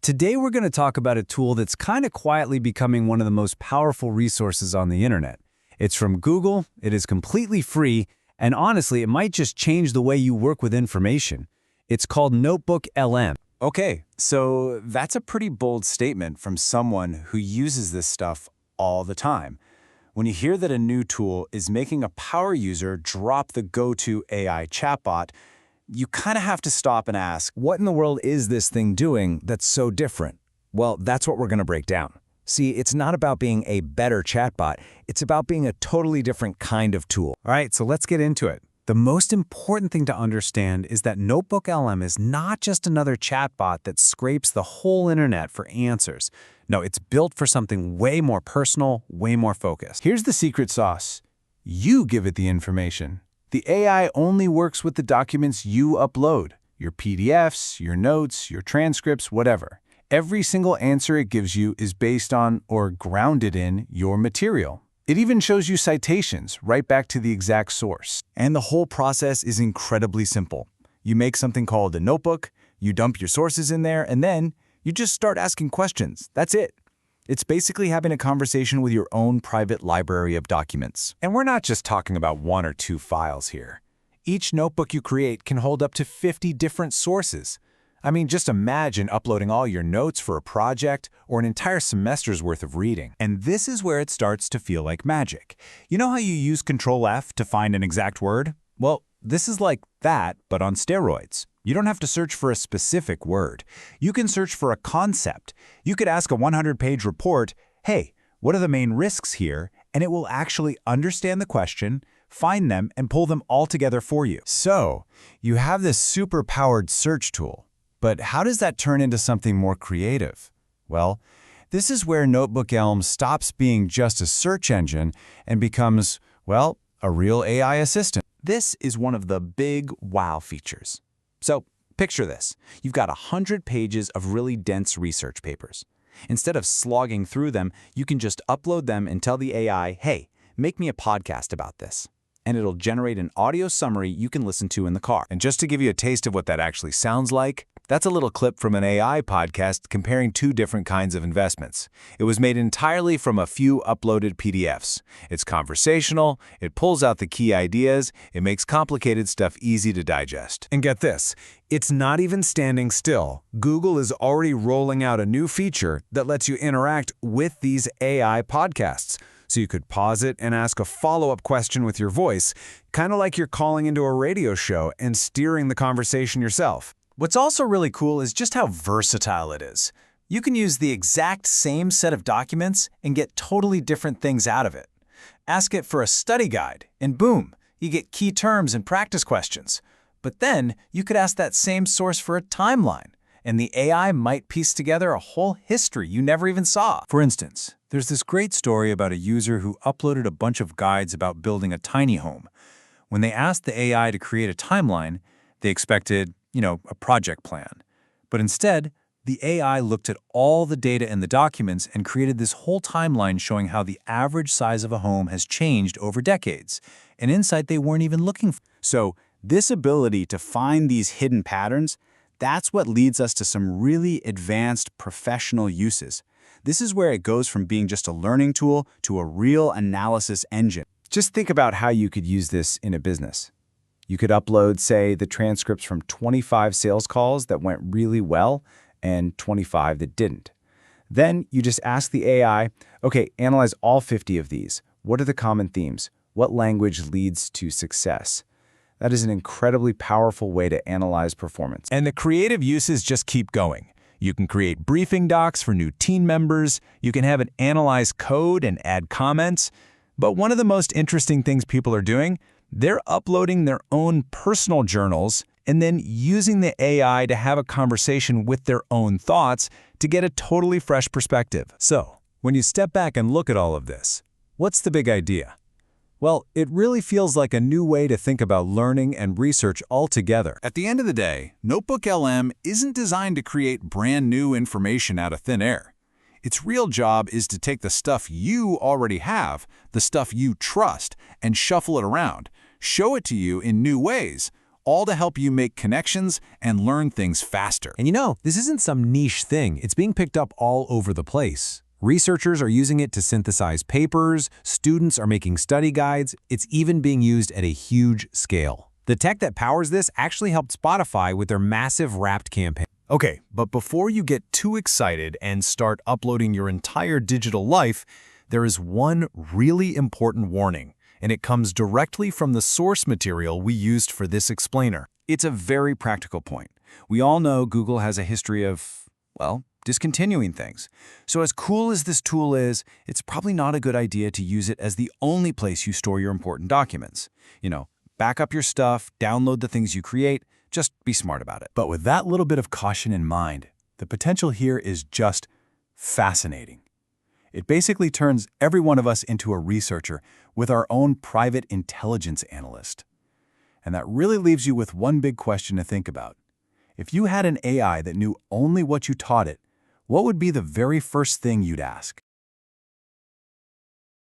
Today we're going to talk about a tool that's kind of quietly becoming one of the most powerful resources on the internet. It's from Google, it is completely free, and honestly, it might just change the way you work with information. It's called NotebookLM. Okay, so that's a pretty bold statement from someone who uses this stuff all the time. When you hear that a new tool is making a power user drop the go-to AI chatbot, you kind of have to stop and ask, What in the world is this thing doing that's so different? Well, that's what we're going to break down. See, it's not about being a better chatbot. It's about being a totally different kind of tool. All right, so let's get into it. The most important thing to understand is that NotebookLM is not just another chatbot that scrapes the whole internet for answers. No, it's built for something way more personal, way more focused. here's the secret sauce. You give it the information. The AI only works with the documents you upload, your PDFs, your notes, your transcripts, whatever. Every single answer it gives you is based on or grounded in your material. It even shows you citations right back to the exact source. And the whole process is incredibly simple. You make something called a notebook, you dump your sources in there, and then you just start asking questions. That's it. It's basically having a conversation with your own private library of documents. And we're not just talking about 1 or 2 files here. Each notebook you create can hold up to 50 different sources. I mean, just imagine uploading all your notes for a project or an entire semester's worth of reading. And this is where it starts to feel like magic. You know how you use Control F to find an exact word? Well, this is like that, but on steroids. You don't have to search for a specific word. You can search for a concept. You could ask a 100-page report, hey, what are the main risks here? And it will actually understand the question, find them, and pull them all together for you. So, you have this super-powered search tool. But how does that turn into something more creative? Well, this is where NotebookLM stops being just a search engine and becomes, well, a real AI assistant. This is one of the big wow features. So, picture this. You've got 100 pages of really dense research papers. Instead of slogging through them, you can just upload them and tell the AI, hey, make me a podcast about this. And it'll generate an audio summary you can listen to in the car. And just to give you a taste of what that actually sounds like, that's a little clip from an AI podcast comparing 2 different kinds of investments. It was made entirely from a few uploaded PDFs. It's conversational, it pulls out the key ideas, it makes complicated stuff easy to digest. And get this, it's not even standing still. Google is already rolling out a new feature that lets you interact with these AI podcasts. So you could pause it and ask a follow-up question with your voice, kind of like you're calling into a radio show and steering the conversation yourself. What's also really cool is just how versatile it is. You can use the exact same set of documents and get totally different things out of it. Ask it for a study guide, and boom, you get key terms and practice questions. But then you could ask that same source for a timeline, and the AI might piece together a whole history you never even saw. For instance, there's this great story about a user who uploaded a bunch of guides about building a tiny home. When they asked the AI to create a timeline, they expected, a project plan. But instead, the AI looked at all the data in the documents and created this whole timeline showing how the average size of a home has changed over decades, an insight they weren't even looking for. So this ability to find these hidden patterns, that's what leads us to some really advanced professional uses. This is where it goes from being just a learning tool to a real analysis engine. Just think about how you could use this in a business. You could upload, say, the transcripts from 25 sales calls that went really well and 25 that didn't. Then you just ask the AI, okay, analyze all 50 of these. What are the common themes? What language leads to success? That is an incredibly powerful way to analyze performance. And the creative uses just keep going. You can create briefing docs for new team members. You can have it analyze code and add comments. But one of the most interesting things people are doing, they're uploading their own personal journals and then using the AI to have a conversation with their own thoughts to get a totally fresh perspective. So, when you step back and look at all of this, what's the big idea? Well, it really feels like a new way to think about learning and research altogether. At the end of the day, NotebookLM isn't designed to create brand new information out of thin air. Its real job is to take the stuff you already have, the stuff you trust, and shuffle it around, show it to you in new ways, all to help you make connections and learn things faster. And this isn't some niche thing. It's being picked up all over the place. Researchers are using it to synthesize papers, students are making study guides, it's even being used at a huge scale. The tech that powers this actually helped Spotify with their massive Wrapped campaign. Okay, but before you get too excited and start uploading your entire digital life, there is one really important warning, and it comes directly from the source material we used for this explainer. It's a very practical point. We all know Google has a history of, well, discontinuing things. So as cool as this tool is, it's probably not a good idea to use it as the only place you store your important documents. Back up your stuff, download the things you create, just be smart about it. But with that little bit of caution in mind, the potential here is just fascinating. It basically turns every one of us into a researcher with our own private intelligence analyst. And that really leaves you with one big question to think about. If you had an AI that knew only what you taught it, what would be the very first thing you'd ask?